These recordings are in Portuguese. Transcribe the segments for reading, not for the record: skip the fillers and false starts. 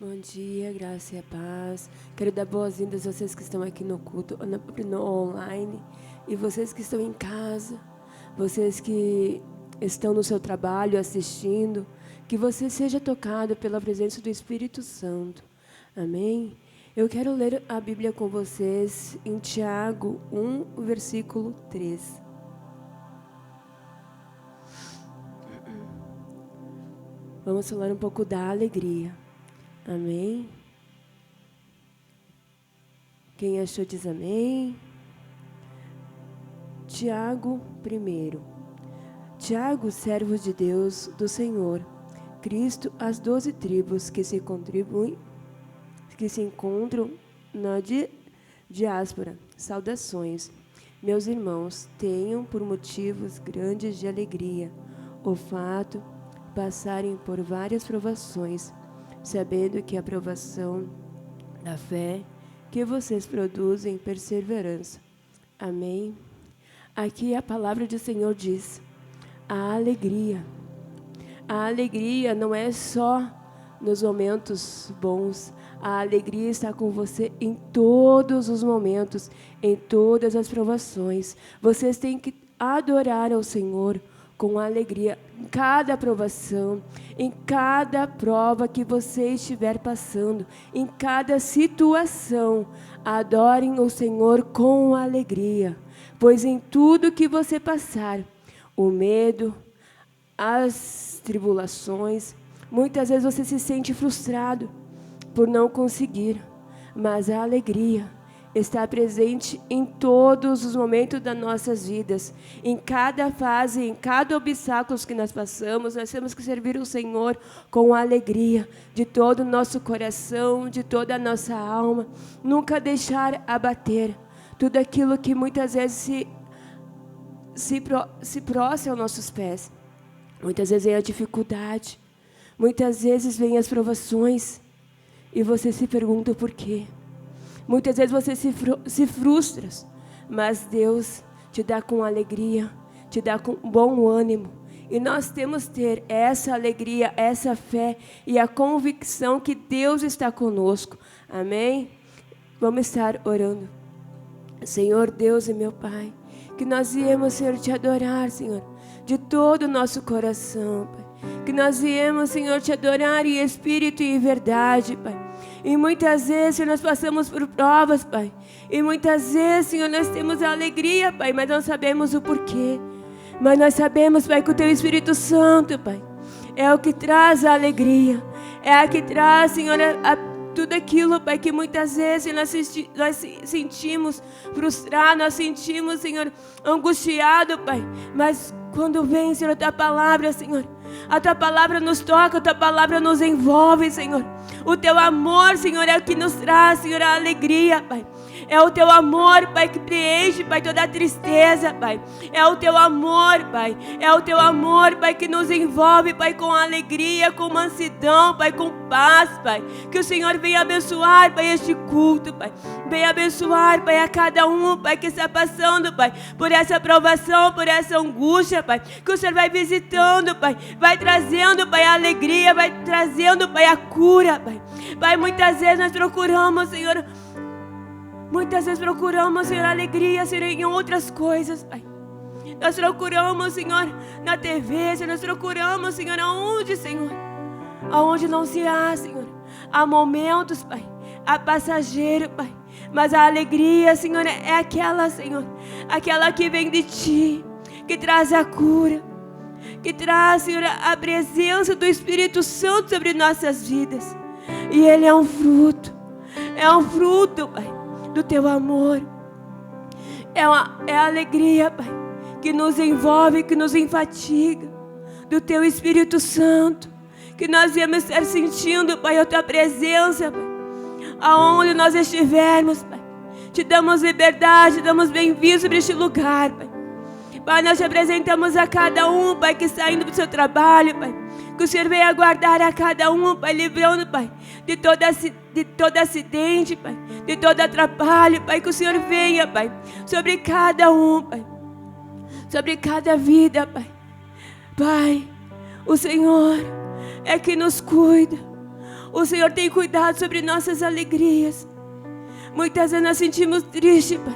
Bom dia, graça e a paz. Quero dar boas-vindas a vocês que estão aqui no culto, no online, e vocês que estão em casa, vocês que estão no seu trabalho assistindo, que você seja tocado pela presença do Espírito Santo. Amém? Eu quero ler a Bíblia com vocês em Tiago 1, versículo 3. Vamos falar um pouco da alegria. Amém? Quem achou diz amém. Tiago 1. Tiago, servo de Deus, do Senhor, Cristo, as 12 tribos que se encontram na diáspora. Saudações. Meus irmãos, tenham por motivos grandes de alegria o fato de passarem por várias provações, sabendo que a provação da fé que vocês produzem perseverança. Amém? Aqui a palavra do Senhor diz, a alegria. A alegria não é só nos momentos bons. A alegria está com você em todos os momentos, em todas as provações. Vocês têm que adorar ao Senhor com alegria, em cada provação, em cada prova que você estiver passando, em cada situação, adorem o Senhor com alegria, pois em tudo que você passar, o medo, as tribulações, muitas vezes você se sente frustrado por não conseguir, mas a alegria está presente em todos os momentos das nossas vidas. Em cada fase, em cada obstáculo que nós passamos, nós temos que servir o Senhor com alegria, de todo o nosso coração, de toda a nossa alma. Nunca deixar abater tudo aquilo que muitas vezes se prostra aos nossos pés. Muitas vezes vem a dificuldade, muitas vezes vem as provações, e você se pergunta por quê. Muitas vezes você se frustra, mas Deus te dá com alegria, te dá com bom ânimo. E nós temos que ter essa alegria, essa fé e a convicção que Deus está conosco. Amém? Vamos estar orando. Senhor Deus e meu Pai, que nós viemos, Senhor, te adorar, Senhor, de todo o nosso coração, Pai. Que nós viemos, Senhor, te adorar em espírito e em verdade, Pai. E muitas vezes, Senhor, nós passamos por provas, Pai. E muitas vezes, Senhor, nós temos a alegria, Pai, mas não sabemos o porquê. Mas nós sabemos, Pai, que o Teu Espírito Santo, Pai, é o que traz a alegria. É o que traz, Senhor, tudo aquilo, Pai, que muitas vezes nós sentimos frustrado, nós sentimos, Senhor, angustiado, Pai. Mas quando vem, Senhor, a Tua palavra, Senhor, a Tua palavra nos toca, a Tua palavra nos envolve, Senhor. O Teu amor, Senhor, é o que nos traz, Senhor, a alegria, Pai. É o Teu amor, Pai, que preenche, Pai, toda a tristeza, Pai. É o Teu amor, Pai. É o Teu amor, Pai, que nos envolve, Pai, com alegria, com mansidão, Pai, com paz, Pai. Que o Senhor venha abençoar, Pai, este culto, Pai. Venha abençoar, Pai, a cada um, Pai, que está passando, Pai, por essa provação, por essa angústia, Pai. Que o Senhor vai visitando, Pai. Vai trazendo, Pai, a alegria, vai trazendo, Pai, a cura, Pai. Pai, muitas vezes nós procuramos, Senhor, alegria, Senhor, em outras coisas, Pai. Nós procuramos, Senhor, na TV, Senhor, nós procuramos, Senhor, aonde, Senhor? Aonde não se há, Senhor. Há momentos, Pai, há passageiro, Pai. Mas a alegria, Senhor, é aquela, Senhor, aquela que vem de Ti, que traz a cura, que traz, Senhor, a presença do Espírito Santo sobre nossas vidas. E Ele é um fruto, Pai, do Teu amor. É a alegria, Pai, que nos envolve, que nos enfatiga, do Teu Espírito Santo, que nós viemos estar sentindo, Pai, a Tua presença, Pai, aonde nós estivermos, Pai. Te damos liberdade, te damos bem-vindo sobre este lugar, Pai. Pai, nós te apresentamos a cada um, Pai, que está indo para o seu trabalho, Pai. Que o Senhor venha guardar a cada um, Pai, livrando, Pai, de todo acidente, Pai, de todo atrapalho, Pai. Que o Senhor venha, Pai, sobre cada um, Pai, sobre cada vida, Pai. Pai, o Senhor é que nos cuida. O Senhor tem cuidado sobre nossas alegrias. Muitas vezes nós sentimos triste, Pai,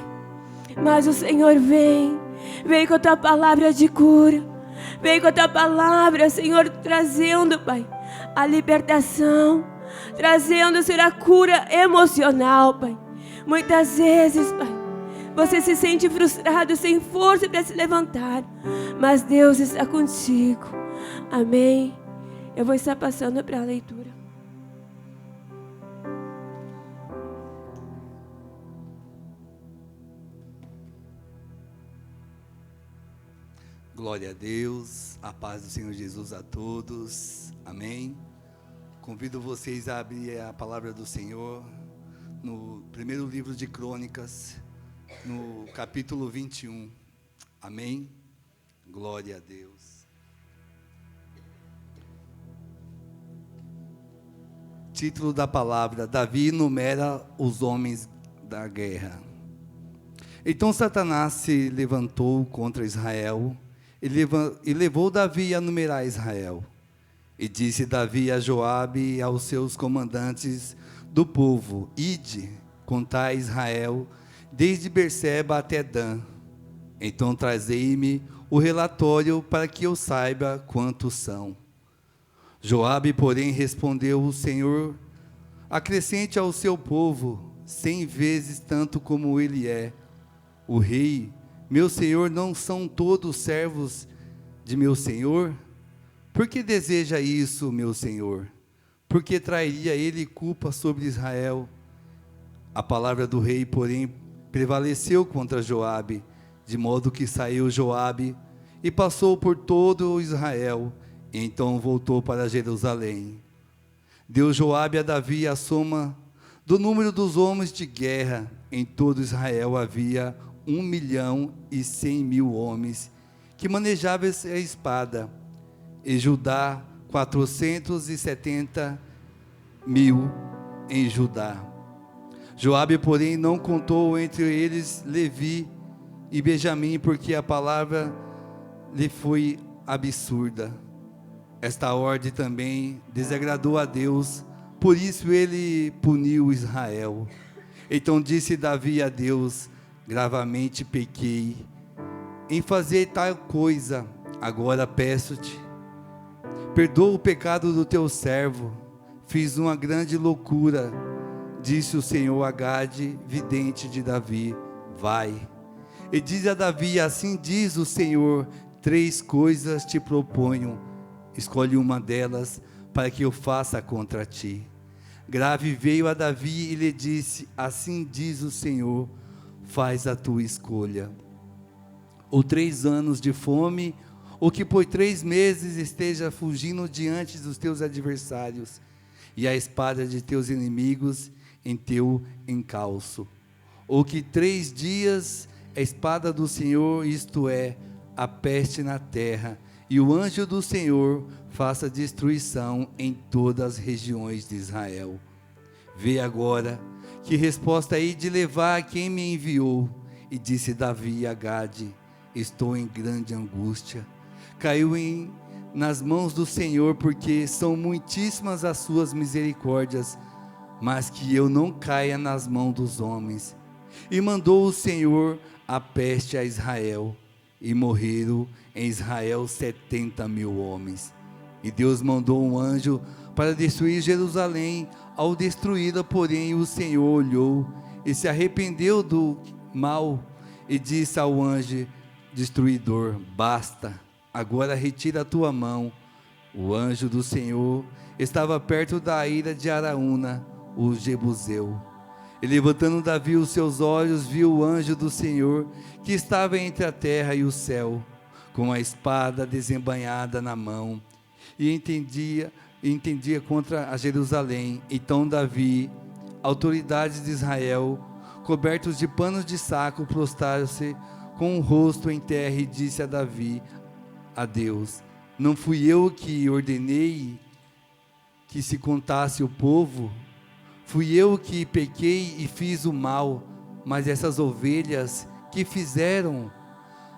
mas o Senhor vem com a Tua palavra de cura, vem com a Tua palavra, Senhor, trazendo, Pai, a libertação, trazendo, Senhor, a cura emocional, Pai. Muitas vezes, Pai, você se sente frustrado, sem força para se levantar, mas Deus está contigo. Amém. Eu vou estar passando para a leitura. Glória a Deus, a paz do Senhor Jesus a todos, amém. Convido vocês a abrir a palavra do Senhor no primeiro livro de Crônicas, no capítulo 21, amém. Glória a Deus. Título da palavra: Davi enumera os homens da guerra. Então Satanás se levantou contra Israel e levou Davi a numerar Israel. E disse Davi a Joabe e aos seus comandantes do povo: Ide, contai Israel, desde Berseba até Dan. Então trazei-me o relatório para que eu saiba quantos são. Joabe, porém, respondeu: O Senhor acrescente ao seu povo 100 vezes tanto como ele é. O rei, meu senhor, não são todos servos de meu senhor? Por que deseja isso, meu senhor? Por que trairia ele culpa sobre Israel? A palavra do rei, porém, prevaleceu contra Joabe, de modo que saiu Joabe e passou por todo Israel, e então voltou para Jerusalém. Deu Joabe a Davi a soma do número dos homens de guerra. Em todo Israel havia 1.100.000 homens que manejavam a espada, e Judá 470.000 em Judá. Joabe, porém, não contou entre eles Levi e Benjamim, porque a palavra lhe foi absurda. Esta ordem também desagradou a Deus, por isso ele puniu Israel. Então disse Davi a Deus: Gravamente pequei em fazer tal coisa. Agora peço-te, perdoa o pecado do teu servo. Fiz uma grande loucura. Disse o Senhor a Gade, vidente de Davi: Vai. E diz a Davi: Assim diz o Senhor: 3 coisas te proponho. Escolhe uma delas para que eu faça contra ti. Gade veio a Davi e lhe disse: Assim diz o Senhor: faz a tua escolha. Ou 3 anos de fome, ou que por 3 meses esteja fugindo diante dos teus adversários, e a espada de teus inimigos em teu encalço. Ou que 3 dias a espada do Senhor, isto é, a peste na terra, e o anjo do Senhor faça destruição em todas as regiões de Israel. Vê agora que resposta hei de levar a quem me enviou. E disse Davi a Gade: Estou em grande angústia. Caiu nas mãos do Senhor, porque são muitíssimas as suas misericórdias, mas que eu não caia nas mãos dos homens. E mandou o Senhor a peste a Israel, e morreram em Israel 70.000 homens. E Deus mandou um anjo para destruir Jerusalém. Ao destruí-la, porém, o Senhor olhou e se arrependeu do mal, e disse ao anjo destruidor: Basta, agora retira a tua mão. O anjo do Senhor estava perto da ira de Araúna, o Jebuseu. E levantando Davi os seus olhos, viu o anjo do Senhor, que estava entre a terra e o céu, com a espada desembainhada na mão, e entendia contra a Jerusalém. Então Davi, autoridades de Israel, cobertos de panos de saco, prostraram-se com o rosto em terra, e disse a Davi, a Deus: Não fui eu que ordenei que se contasse o povo? Fui eu que pequei e fiz o mal, mas essas ovelhas que fizeram?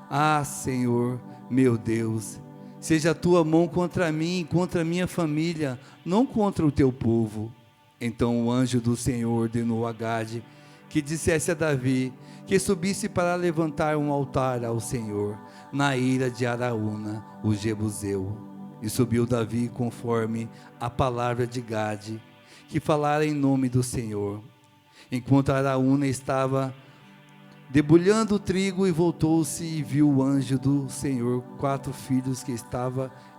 Ah, Senhor, meu Deus, seja a tua mão contra mim, contra a minha família, não contra o teu povo. Então o anjo do Senhor ordenou a Gade que dissesse a Davi que subisse para levantar um altar ao Senhor na ira de Araúna, o Jebuseu. E subiu Davi conforme a palavra de Gade, que falara em nome do Senhor. Enquanto Araúna estava debulhando o trigo, e voltou-se e viu o anjo do Senhor, 4 filhos que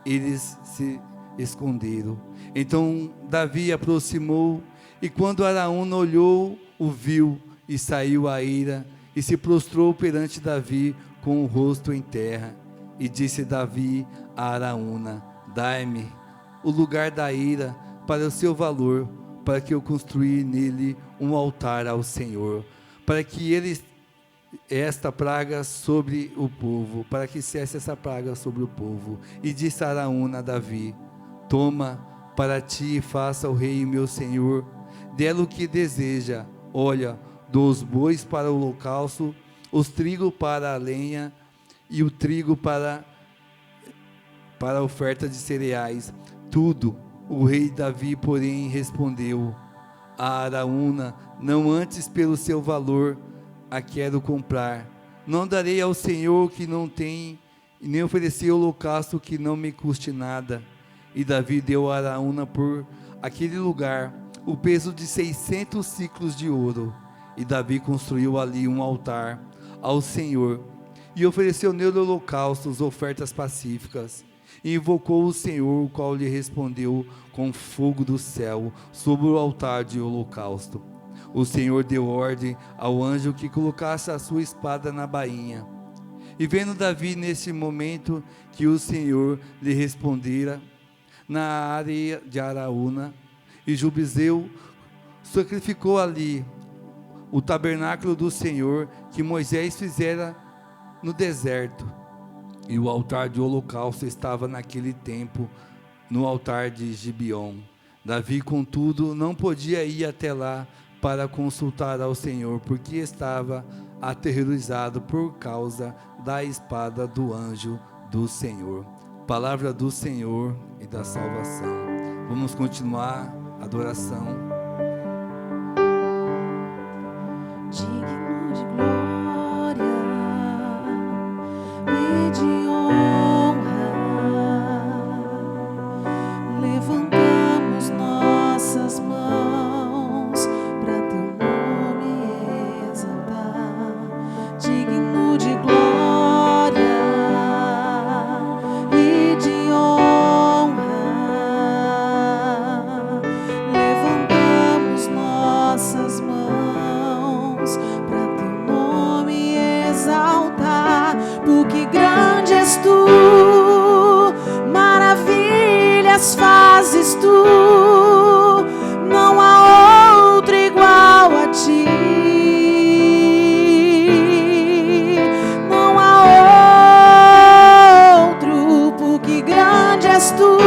eles se esconderam. Então Davi aproximou, e quando Araúna olhou, o viu, e saiu a ira, e se prostrou perante Davi com o rosto em terra. E disse Davi a Araúna: dai-me o lugar da ira para o seu valor, para que eu construir nele um altar ao Senhor, para que esta praga sobre o povo, para que cesse essa praga sobre o povo. E disse Araúna a Davi: toma para ti e faça o rei meu senhor dela o que deseja. Olha, dos bois para o holocausto, os trigo para a lenha e o trigo para a oferta de cereais, tudo. O rei Davi, porém, respondeu a Araúna: não antes pelo seu valor a quero comprar. Não darei ao Senhor que não tem, e nem oferecer holocausto que não me custe nada. E Davi deu a Araúna por aquele lugar o peso de 600 ciclos de ouro. E Davi construiu ali um altar ao Senhor, e ofereceu nele holocaustos, ofertas pacíficas. E invocou o Senhor, o qual lhe respondeu com fogo do céu sobre o altar de holocausto. O Senhor deu ordem ao anjo que colocasse a sua espada na bainha. E vendo Davi nesse momento que o Senhor lhe respondera na área de Araúna e Jebuseu, sacrificou ali o tabernáculo do Senhor que Moisés fizera no deserto. E o altar de holocausto estava naquele tempo no altar de Gibeon. Davi, contudo, não podia ir até lá para consultar ao Senhor, porque estava aterrorizado por causa da espada do anjo do Senhor. Palavra do Senhor e da salvação. Vamos continuar a adoração. Digno de glória e de honra, levantamos nossas mãos para teu nome exaltar. Digno de glória e de honra, levantamos nossas mãos para teu nome exaltar, porque grande és tu, maravilhas fazes tu, não há outro igual a ti, não há outro, porque grande és tu,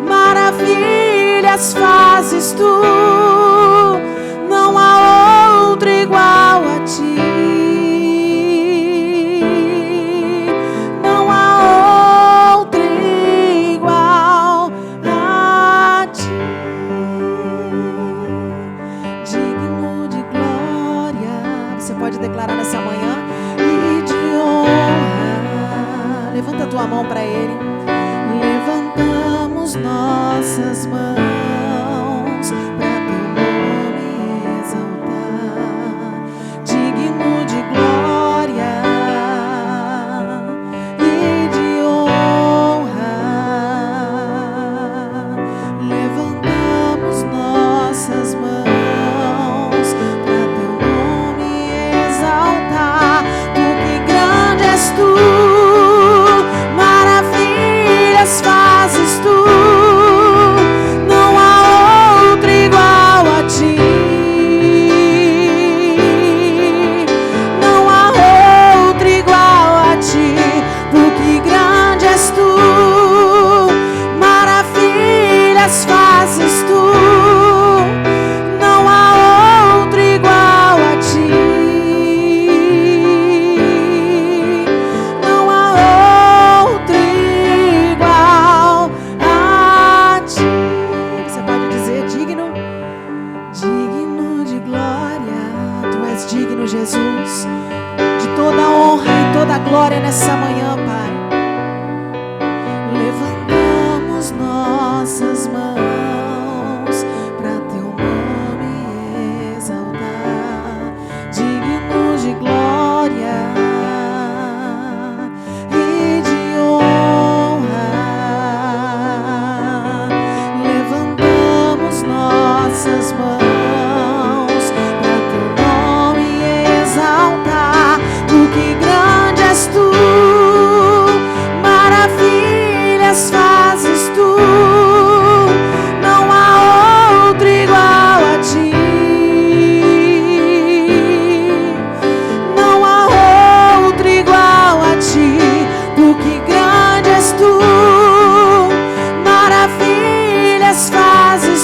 maravilhas fazes tu, não há outro igual a ti, não há outro igual a ti. Digno de glória, você pode declarar nessa manhã, e de honra. Levanta a tua mão para Ele. Levantamos nossas mãos para teu nome exaltar. Digno de glória e de honra, levantamos nossas mãos para teu nome exaltar, porque grande és tu, maravilhas fazes tu, não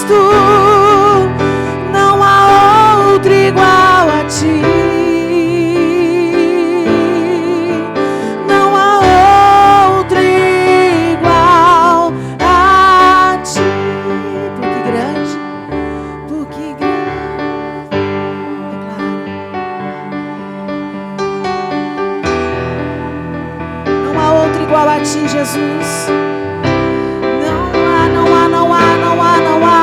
tu, não há outro igual a ti. Não há outro igual a ti. Porque grande, porque grande. Não há outro igual a ti, Jesus. Não há, não há, não há, não há, não há.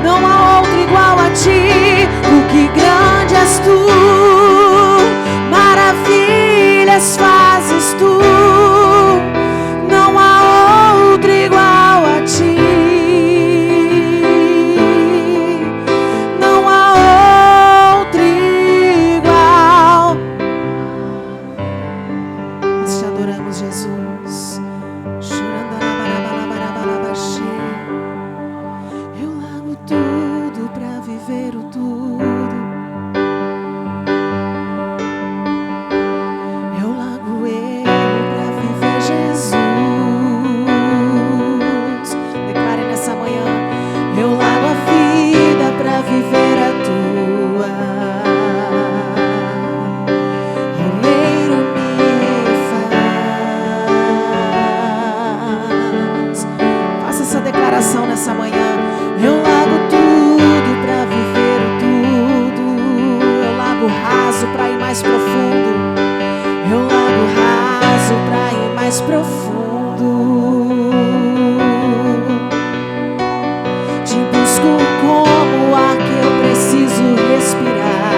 Não há outro igual a ti, porque grande és tu, maravilhas fazes tu. Não há outro igual a ti. Não há outro igual. Nós te adoramos, Jesus. Eu largo tudo pra viver o tudo. Eu largo eu pra viver Jesus. Declare nessa manhã: eu largo a vida pra viver a tua. Oleiro me faz. Faça essa declaração nessa manhã. Eu largo tudo pra viver o tudo. Eu largo raso pra ir mais profundo. Eu largo raso pra ir mais profundo. Te busco como o ar que eu preciso respirar.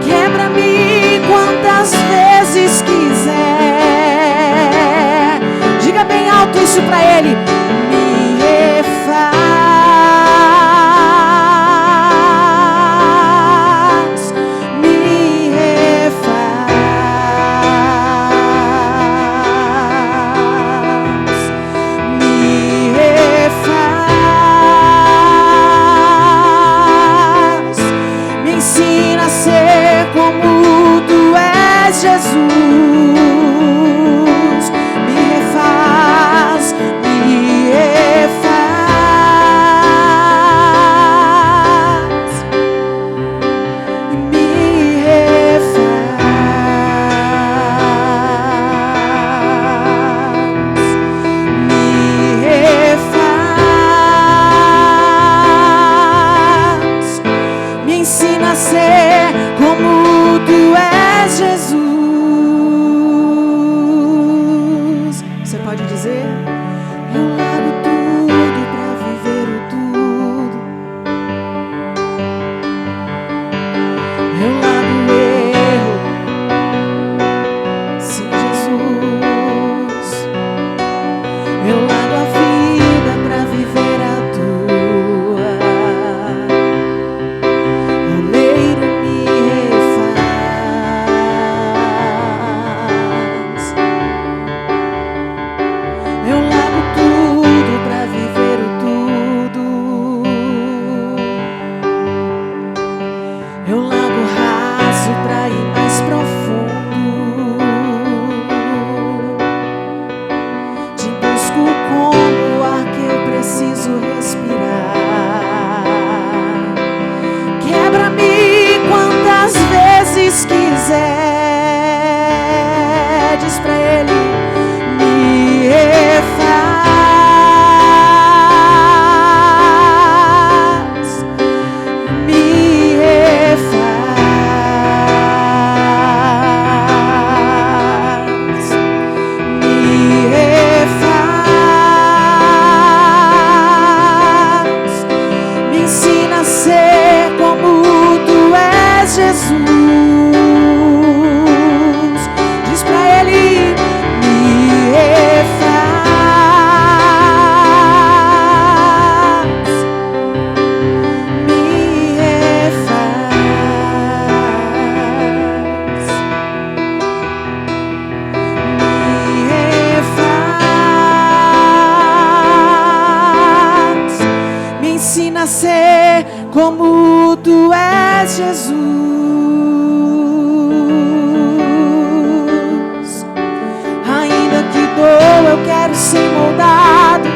Quebra-me quantas vezes quiser. Diga bem alto isso pra ele. Me refaz, me refaz, me refaz. Me ensina a ser como tu és, Jesus. Me refaz, me refaz, me refaz, me refaz. Me ensina a ser como tu és, Jesus. Você pode dizer: eu largo tudo pra viver o tudo. Eu largo o erro. Sim, Jesus. Eu largo a vida pra viver a tua. Oleiro me refaz. Eu largo tudo pra viver o tudo. Eu largo raso pra ir mais profundo. Te busco como o ar que eu preciso respirar. Quebra-me quantas vezes quiser. Diz pra ele: me refaz, me refaz, me refaz. Me ensina a ser como tu és, Jesus. Diz pra ele: me refaz, me refaz, me refaz. Me ensina a ser como tu és, Jesus. Ainda que dou, eu quero ser moldado.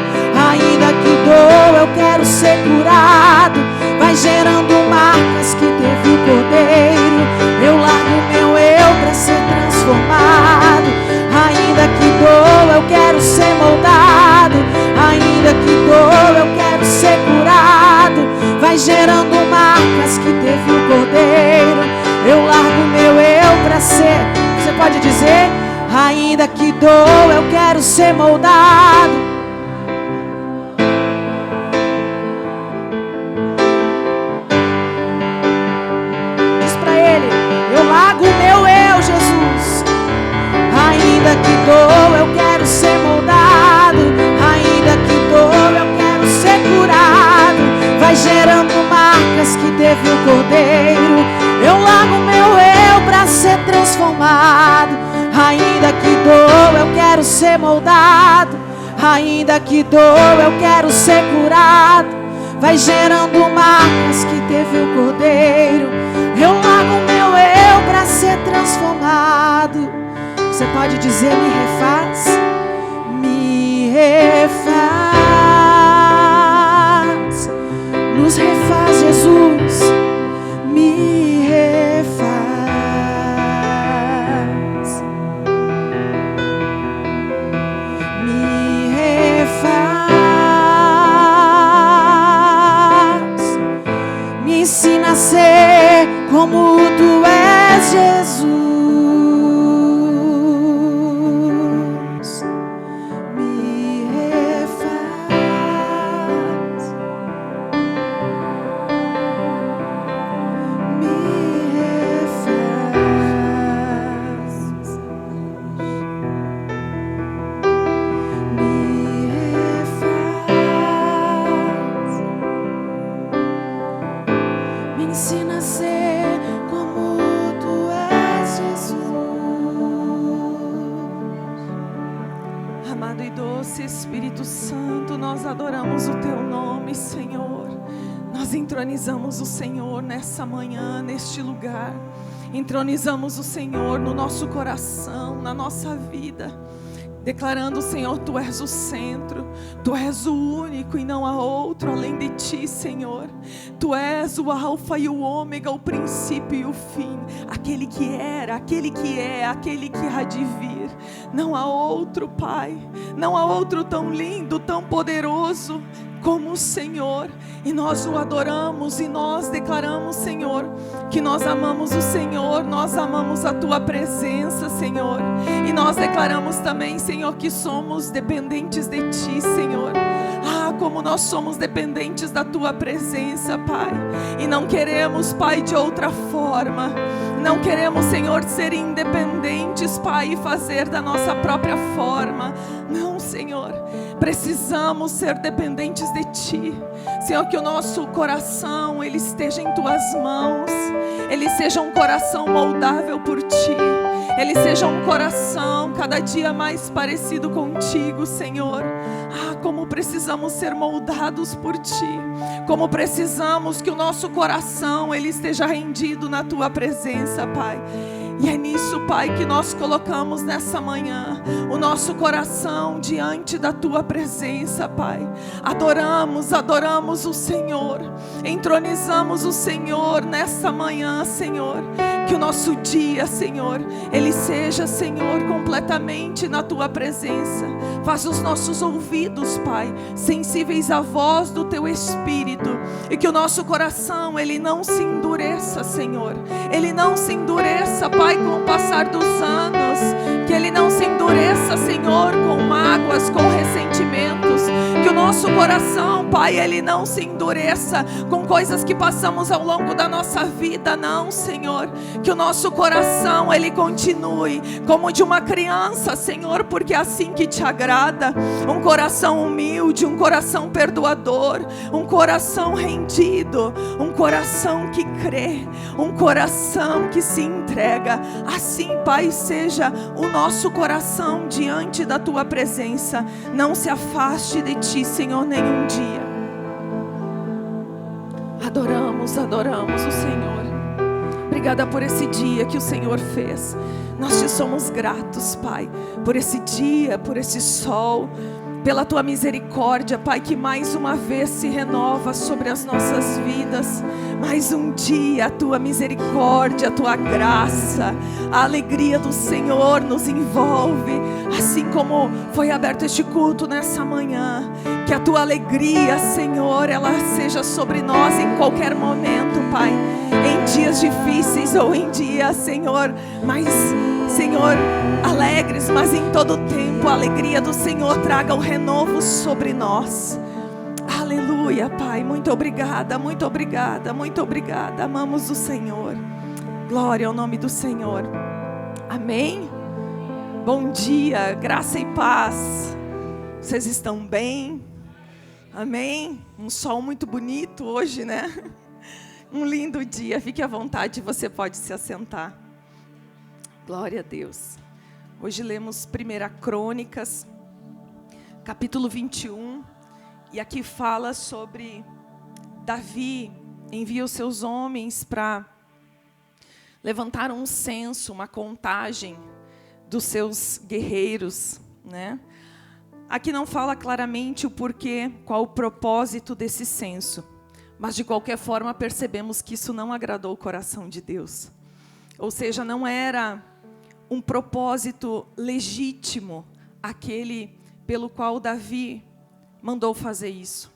ser curado. Vai gerando marcas que teve o Cordeiro. Eu largo meu eu para ser transformado. Ainda que doa, eu quero ser moldado. Ainda que doa, eu quero ser curado. Vai gerando marcas que teve o Cordeiro. Eu largo meu eu para ser. Você pode dizer: ainda que doa, eu quero ser moldado. Diz pra ele: eu largo meu eu, Jesus. Ainda que doa, eu quero ser moldado. Ainda que doa, eu quero ser curado. Vai gerando marcas que teve o Cordeiro. Eu largo meu eu para ser transformado. Ainda que doa, eu quero ser moldado. Ainda que doa, eu quero ser curado. Vai gerando marcas que teve o Cordeiro. Eu largo meu eu para ser transformado. Você pode dizer: me refaz, me refaz, nos refaz, Jesus, me refaz, me refaz, me ensina a ser como tu és, Jesus. Entronizamos o Senhor nessa manhã, neste lugar. Entronizamos o Senhor no nosso coração, na nossa vida, declarando: Senhor, Tu és o centro, Tu és o único e não há outro além de Ti, Senhor. Tu és o alfa e o ômega, o princípio e o fim, aquele que era, aquele que é, aquele que há de vir. Não há outro, Pai, não há outro tão lindo, tão poderoso como o Senhor. E nós o adoramos e nós declaramos, Senhor, que nós amamos o Senhor, nós amamos a Tua presença, Senhor. E nós declaramos também, Senhor, que somos dependentes de Ti, Senhor. Ah, como nós somos dependentes da Tua presença, Pai. E não queremos, Pai, de outra forma. Não queremos, Senhor, ser independentes, Pai, e fazer da nossa própria forma. Não, Senhor. Precisamos ser dependentes de Ti. Senhor, que o nosso coração, ele esteja em Tuas mãos. Ele seja um coração moldável por Ti. Ele seja um coração cada dia mais parecido contigo, Senhor. Ah, como precisamos ser moldados por Ti. Como precisamos que o nosso coração, ele esteja rendido na Tua presença, Pai. E é nisso, Pai, que nós colocamos nessa manhã o nosso coração diante da Tua presença, Pai. Adoramos o Senhor. Entronizamos o Senhor nessa manhã, Senhor. Que o nosso dia, Senhor, ele seja, Senhor, completamente na Tua presença. Faz os nossos ouvidos, Pai, sensíveis à voz do Teu Espírito. E que o nosso coração, ele não se endureça, Senhor. Ele não se endureça, Pai, com o passar dos anos. Que ele não se endureça, Senhor, com mágoas, com ressentimentos. Que o nosso coração, Pai, ele não se endureça com coisas que passamos ao longo da nossa vida, não, Senhor. Que o nosso coração, ele continue como de uma criança, Senhor, porque é assim que Te agrada. Um coração humilde, um coração perdoador, um coração rendido, um coração que crê, um coração que se entrega. Assim, Pai, seja o nosso coração diante da Tua presença. Não se afaste de Ti, Senhor, nenhum dia. Adoramos o Senhor. Obrigada por esse dia que o Senhor fez. Nós Te somos gratos, Pai, por esse dia, por esse sol, pela Tua misericórdia, Pai, que mais uma vez se renova sobre as nossas vidas. Mais um dia, a Tua misericórdia, a Tua graça, a alegria do Senhor nos envolve. Assim como foi aberto este culto nessa manhã, que a Tua alegria, Senhor, ela seja sobre nós em qualquer momento, Pai. Em dias difíceis ou em dias, Senhor, mas, Senhor, alegres, mas em todo tempo a alegria do Senhor traga o renovo sobre nós. Aleluia, Pai, muito obrigada, muito obrigada, muito obrigada. Amamos o Senhor. Glória ao nome do Senhor. Amém. Bom dia, graça e paz. Vocês estão bem? Amém. Um sol muito bonito hoje, né? Um lindo dia. Fique à vontade, você pode se assentar. Glória a Deus. Hoje lemos 1 Crônicas, capítulo 21. E aqui fala sobre Davi envia os seus homens para levantar um censo, uma contagem dos seus guerreiros, né? Aqui não fala claramente o porquê, qual o propósito desse censo. Mas de qualquer forma percebemos que isso não agradou o coração de Deus. Ou seja, não era um propósito legítimo aquele pelo qual Davi mandou fazer isso.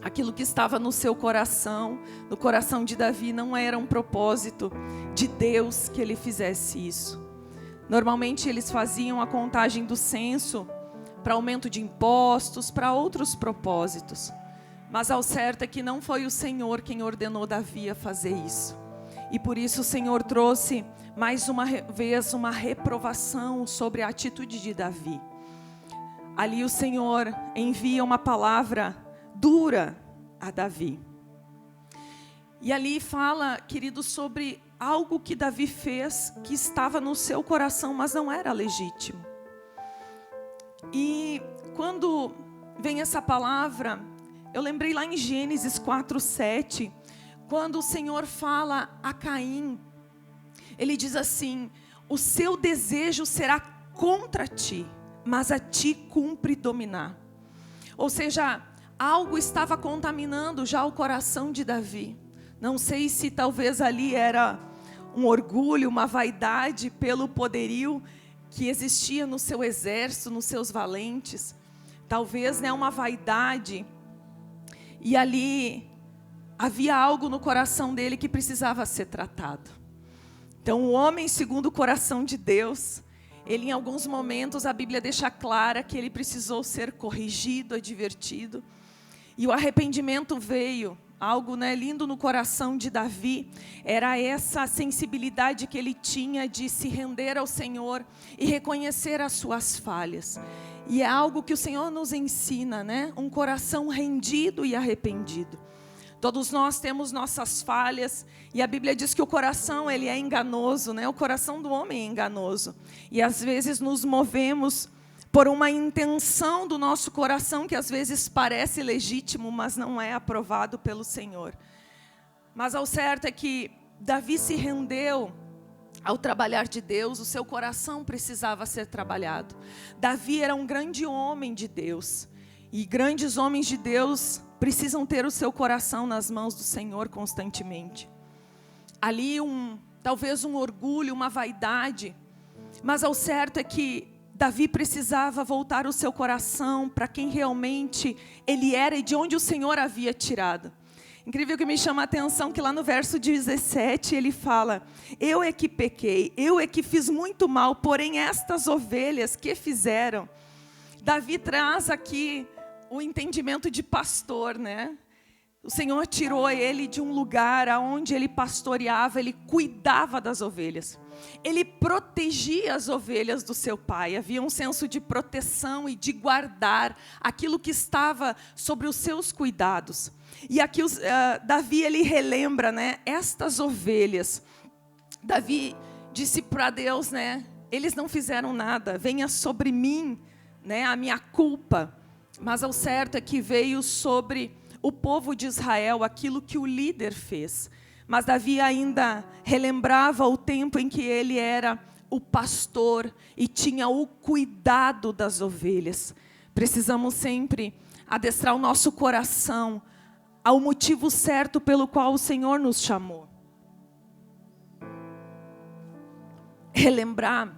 Aquilo que estava no seu coração, no coração de Davi, não era um propósito de Deus que ele fizesse isso. Normalmente eles faziam a contagem do censo para aumento de impostos, para outros propósitos. Mas ao certo é que não foi o Senhor quem ordenou Davi a fazer isso. E por isso o Senhor trouxe mais uma vez uma reprovação sobre a atitude de Davi. Ali o Senhor envia uma palavra dura a Davi. E ali fala, querido, sobre algo que Davi fez que estava no seu coração, mas não era legítimo. E quando vem essa palavra, eu lembrei lá em Gênesis 4:7, quando o Senhor fala a Caim, ele diz assim: o seu desejo será contra ti, mas a ti cumpre dominar. Ou seja, algo estava contaminando já o coração de Davi. Não sei se talvez ali era um orgulho, uma vaidade pelo poderio que existia no seu exército, nos seus valentes. Talvez, né, uma vaidade. E ali havia algo no coração dele que precisava ser tratado. Então, o homem segundo o coração de Deus, ele em alguns momentos, a Bíblia deixa clara que ele precisou ser corrigido, advertido. E o arrependimento veio, algo, né, lindo no coração de Davi, era essa sensibilidade que ele tinha de se render ao Senhor e reconhecer as suas falhas. E é algo que o Senhor nos ensina, né? Um coração rendido e arrependido. Todos nós temos nossas falhas, e a Bíblia diz que o coração ele é enganoso, né? O coração do homem é enganoso. E às vezes nos movemos por uma intenção do nosso coração que às vezes parece legítimo, mas não é aprovado pelo Senhor. Mas ao certo é que Davi se rendeu ao trabalhar de Deus, o seu coração precisava ser trabalhado. Davi era um grande homem de Deus, e grandes homens de Deus precisam ter o seu coração nas mãos do Senhor constantemente. Ali talvez um orgulho, uma vaidade, mas ao certo é que Davi precisava voltar o seu coração para quem realmente ele era e de onde o Senhor havia tirado. Incrível que me chama a atenção que lá no verso 17 ele fala: eu é que pequei, eu é que fiz muito mal, porém estas ovelhas que fizeram. Davi traz aqui o entendimento de pastor, né? O Senhor tirou ele de um lugar onde ele pastoreava, ele cuidava das ovelhas. Ele protegia as ovelhas do seu pai. Havia um senso de proteção e de guardar aquilo que estava sobre os seus cuidados. E aqui Davi ele relembra, né, estas ovelhas. Davi disse para Deus, né, eles não fizeram nada, venha sobre mim, né, a minha culpa. Mas ao certo é que veio sobre o povo de Israel aquilo que o líder fez. Mas Davi ainda relembrava o tempo em que ele era o pastor e tinha o cuidado das ovelhas. Precisamos sempre adestrar o nosso coração ao motivo certo pelo qual o Senhor nos chamou. Relembrar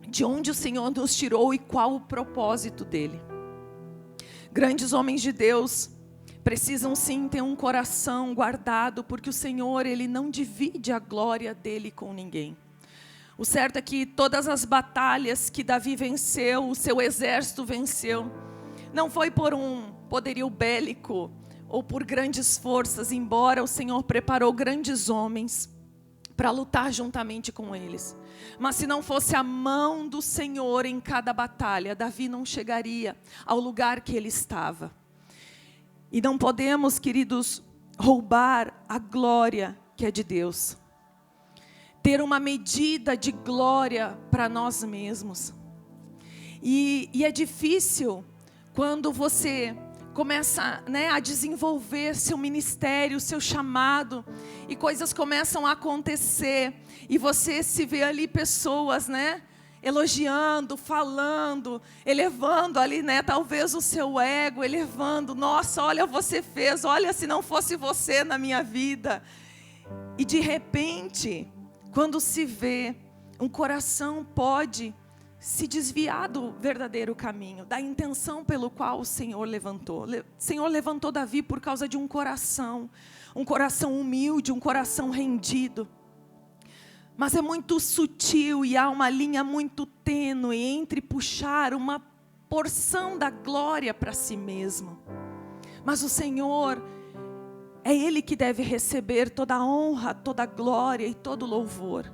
de onde o Senhor nos tirou e qual o propósito dele. Grandes homens de Deus precisam sim ter um coração guardado, porque o Senhor, Ele não divide a glória dele com ninguém. O certo é que todas as batalhas que Davi venceu, o seu exército venceu, não foi por um poderio bélico ou por grandes forças, embora o Senhor preparou grandes homens para lutar juntamente com eles. Mas se não fosse a mão do Senhor em cada batalha, Davi não chegaria ao lugar que ele estava. E não podemos, queridos, roubar a glória que é de Deus. Ter uma medida de glória para nós mesmos. E é difícil quando você começa, né, a desenvolver seu ministério, seu chamado, e coisas começam a acontecer, e você se vê ali pessoas, né, elogiando, falando, elevando ali, né, talvez o seu ego, elevando, nossa, olha, você fez, olha, se não fosse você na minha vida. E de repente, quando se vê, um coração pode se desviar do verdadeiro caminho, da intenção pelo qual o Senhor levantou. O Senhor levantou Davi por causa de um coração humilde, um coração rendido. Mas é muito sutil e há uma linha muito tênue entre puxar uma porção da glória para si mesmo. Mas o Senhor, é Ele que deve receber toda a honra, toda a glória e todo o louvor.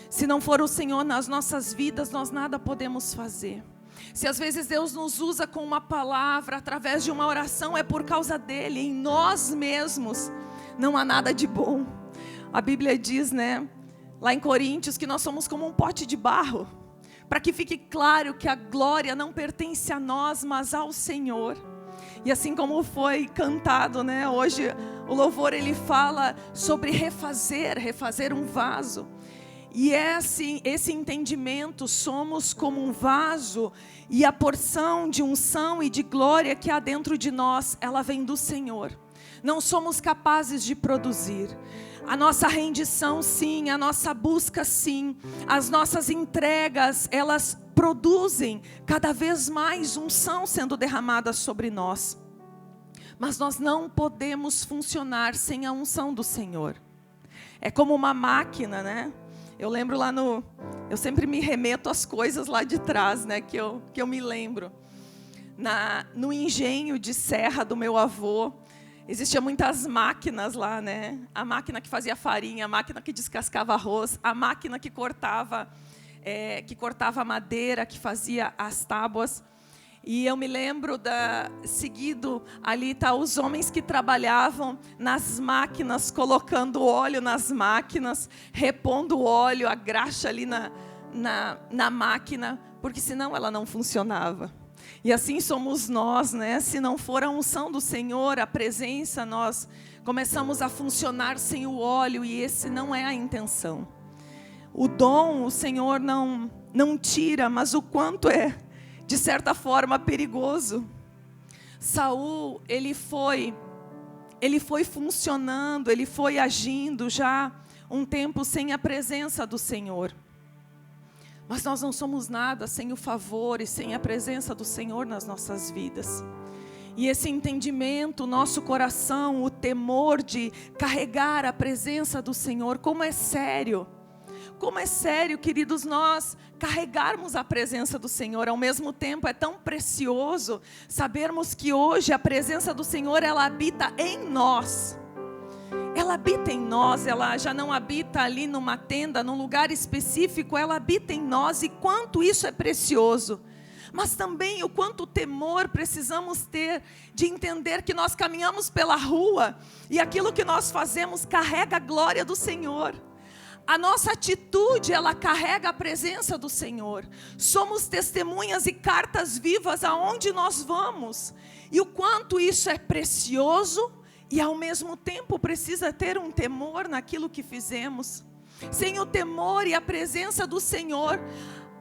Se não for o Senhor nas nossas vidas, nós nada podemos fazer. Se às vezes Deus nos usa com uma palavra, através de uma oração, é por causa dEle. Em nós mesmos não há nada de bom. A Bíblia diz, né, lá em Coríntios, que nós somos como um pote de barro. Para que fique claro que a glória não pertence a nós, mas ao Senhor. E assim como foi cantado, né, hoje o louvor ele fala sobre refazer um vaso. E esse entendimento, somos como um vaso, e a porção de unção e de glória que há dentro de nós, ela vem do Senhor. Não somos capazes de produzir. A nossa rendição sim, a nossa busca sim, as nossas entregas, elas produzem cada vez mais unção sendo derramada sobre nós. Mas nós não podemos funcionar sem a unção do Senhor. É como uma máquina, né? Eu lembro eu sempre me remeto às coisas lá de trás, né, que eu me lembro. No engenho de serra do meu avô, existiam muitas máquinas lá, né? A máquina que fazia farinha, a máquina que descascava arroz, a máquina que cortava madeira, que fazia as tábuas. E eu me lembro seguido ali tá os homens que trabalhavam nas máquinas, colocando óleo nas máquinas, repondo o óleo, a graxa ali na máquina, porque senão ela não funcionava. E assim somos nós, né? Se não for a unção do Senhor, a presença, nós começamos a funcionar sem o óleo, e esse não é a intenção. O dom, o Senhor não tira, mas o quanto é, de certa forma, perigoso. Saul, ele foi funcionando, ele foi agindo já um tempo sem a presença do Senhor. Mas nós não somos nada sem o favor e sem a presença do Senhor nas nossas vidas. E esse entendimento, nosso coração, o temor de carregar a presença do Senhor, como é sério. Como é sério, queridos, nós carregarmos a presença do Senhor. Ao mesmo tempo é tão precioso sabermos que hoje a presença do Senhor, ela habita em nós. Ela habita em nós, ela já não habita ali numa tenda, num lugar específico, ela habita em nós, e quanto isso é precioso. Mas também o quanto temor precisamos ter de entender que nós caminhamos pela rua e aquilo que nós fazemos carrega a glória do Senhor. A nossa atitude, ela carrega a presença do Senhor. Somos testemunhas e cartas vivas aonde nós vamos. E o quanto isso é precioso e ao mesmo tempo precisa ter um temor naquilo que fizemos. Sem o temor e a presença do Senhor,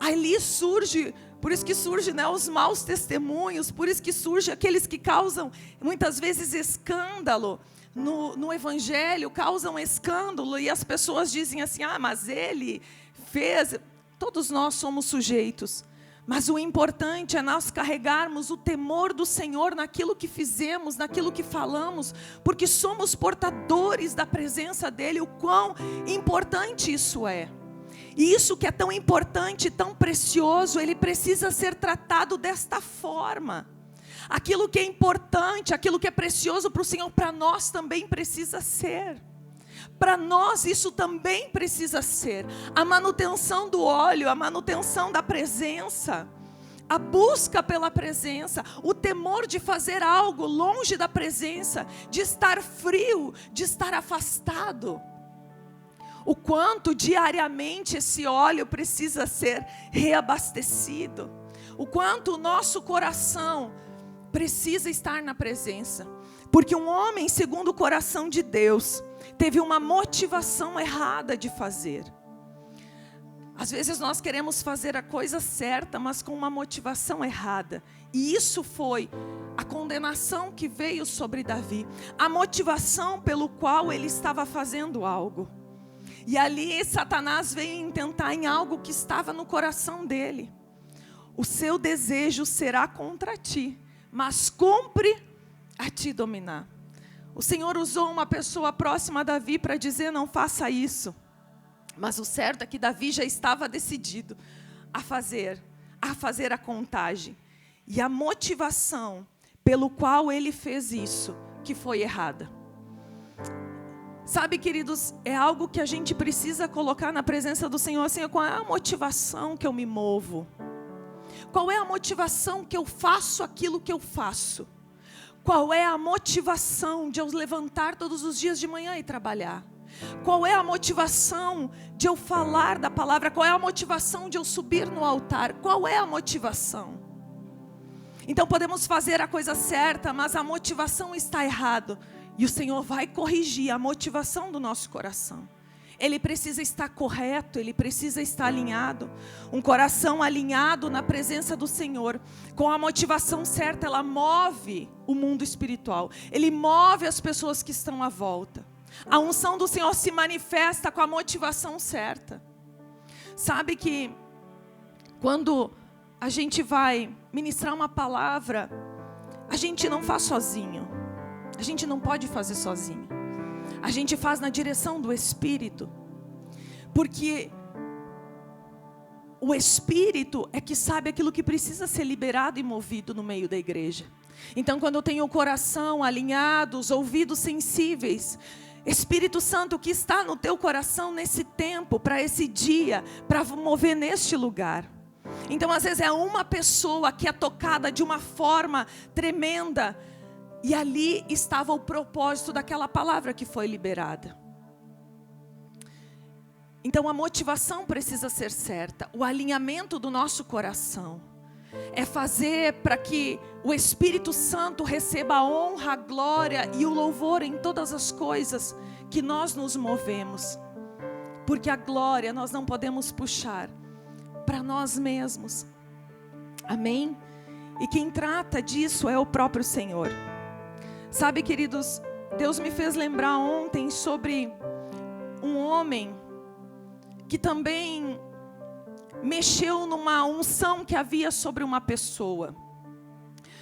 ali surge, por isso que surge, né, os maus testemunhos, por isso que surge aqueles que causam muitas vezes escândalo no evangelho, causam escândalo, e as pessoas dizem assim: ah, mas ele fez. Todos nós somos sujeitos, mas o importante é nós carregarmos o temor do Senhor naquilo que fizemos, naquilo que falamos, porque somos portadores da presença dEle. O quão importante isso é. E isso que é tão importante, tão precioso, ele precisa ser tratado desta forma. Aquilo que é importante, aquilo que é precioso para o Senhor, para nós também precisa ser. Para nós isso também precisa ser. A manutenção do óleo, a manutenção da presença, a busca pela presença, o temor de fazer algo longe da presença, de estar frio, de estar afastado. O quanto diariamente esse óleo precisa ser reabastecido. O quanto o nosso coração precisa estar na presença. Porque um homem segundo o coração de Deus teve uma motivação errada de fazer. Às vezes nós queremos fazer a coisa certa, mas com uma motivação errada. E isso foi a condenação que veio sobre Davi. A motivação pelo qual ele estava fazendo algo. E ali Satanás veio tentar em algo que estava no coração dele. O seu desejo será contra ti, mas cumpre a ti dominar. O Senhor usou uma pessoa próxima a Davi para dizer: não faça isso. Mas o certo é que Davi já estava decidido a fazer a contagem. E a motivação pelo qual ele fez isso, que foi errada. Sabe, queridos, é algo que a gente precisa colocar na presença do Senhor. Assim, qual é a motivação que eu me movo? Qual é a motivação que eu faço aquilo que eu faço? Qual é a motivação de eu levantar todos os dias de manhã e trabalhar? Qual é a motivação de eu falar da palavra? Qual é a motivação de eu subir no altar? Qual é a motivação? Então podemos fazer a coisa certa, mas a motivação está errada. E o Senhor vai corrigir a motivação do nosso coração. Ele precisa estar correto, ele precisa estar alinhado. Um coração alinhado na presença do Senhor, com a motivação certa, ela move o mundo espiritual. Ele move as pessoas que estão à volta. A unção do Senhor se manifesta com a motivação certa. Sabe que quando a gente vai ministrar uma palavra, a gente não faz sozinho. A gente não pode fazer sozinho. A gente faz na direção do Espírito. Porque o Espírito é que sabe aquilo que precisa ser liberado e movido no meio da igreja. Então, quando eu tenho o coração alinhado, os ouvidos sensíveis, Espírito Santo, o que está no teu coração nesse tempo, para esse dia, para mover neste lugar. Então, às vezes é uma pessoa que é tocada de uma forma tremenda, e ali estava o propósito daquela palavra que foi liberada. Então a motivação precisa ser certa. O alinhamento do nosso coração é fazer para que o Espírito Santo receba a honra, a glória e o louvor em todas as coisas que nós nos movemos. Porque a glória nós não podemos puxar para nós mesmos. Amém? E quem trata disso é o próprio Senhor. Sabe, queridos, Deus me fez lembrar ontem sobre um homem que também mexeu numa unção que havia sobre uma pessoa.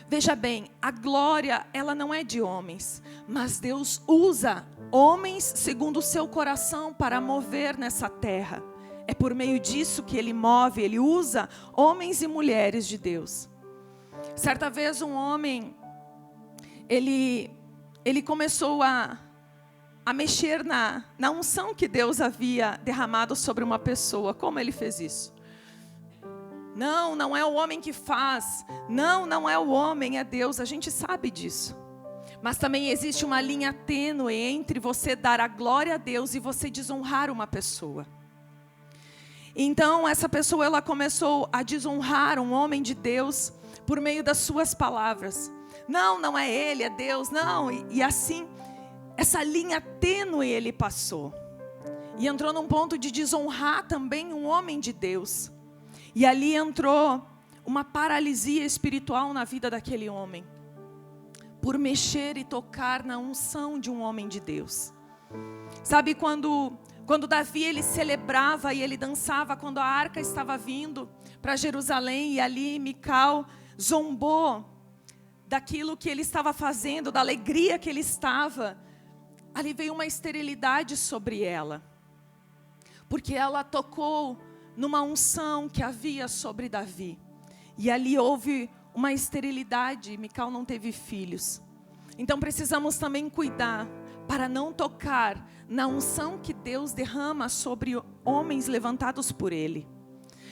Veja bem, a glória, ela não é de homens, mas Deus usa homens segundo o seu coração para mover nessa terra. É por meio disso que Ele move, Ele usa homens e mulheres de Deus. Certa vez um homem, ele começou a mexer na unção que Deus havia derramado sobre uma pessoa. Como ele fez isso? Não é o homem que faz. Não é o homem, é Deus. A gente sabe disso. Mas também existe uma linha tênue entre você dar a glória a Deus e você desonrar uma pessoa. Então essa pessoa, ela começou a desonrar um homem de Deus por meio das suas palavras. Não é ele, é Deus, não. E assim, essa linha tênue ele passou. E entrou num ponto de desonrar também um homem de Deus. E ali entrou uma paralisia espiritual na vida daquele homem, por mexer e tocar na unção de um homem de Deus. Sabe, quando Davi ele celebrava e ele dançava quando a arca estava vindo para Jerusalém, e ali Mical zombou daquilo que ele estava fazendo, da alegria que ele estava, ali veio uma esterilidade sobre ela, porque ela tocou numa unção que havia sobre Davi, e ali houve uma esterilidade. Mical não teve filhos. Então precisamos também cuidar para não tocar na unção que Deus derrama sobre homens levantados por Ele.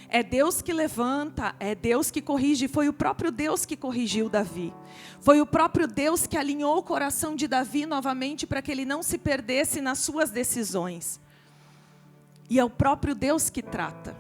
É Deus que levanta, é Deus que corrige. Foi o próprio Deus que corrigiu Davi. Foi o próprio Deus que alinhou o coração de Davi novamente para que ele não se perdesse nas suas decisões. E é o próprio Deus que trata.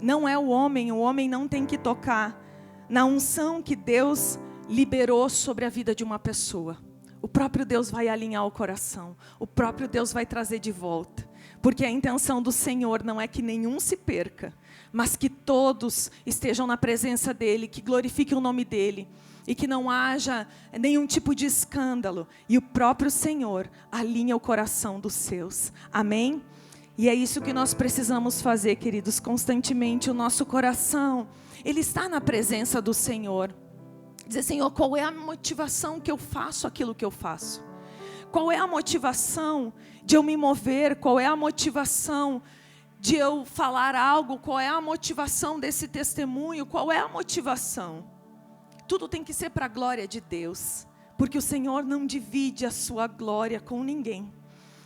Não é o homem não tem que tocar na unção que Deus liberou sobre a vida de uma pessoa. O próprio Deus vai alinhar o coração. O próprio Deus vai trazer de volta. Porque a intenção do Senhor não é que nenhum se perca, mas que todos estejam na presença dEle, que glorifiquem o nome dEle, e que não haja nenhum tipo de escândalo. E o próprio Senhor alinha o coração dos seus. Amém? E é isso que nós precisamos fazer, queridos, constantemente. O nosso coração, ele está na presença do Senhor. Dizer, Senhor, qual é a motivação que eu faço aquilo que eu faço? Qual é a motivação de eu me mover? Qual é a motivação de eu falar algo? Qual é a motivação desse testemunho? Qual é a motivação? Tudo tem que ser para a glória de Deus, porque o Senhor não divide a sua glória com ninguém.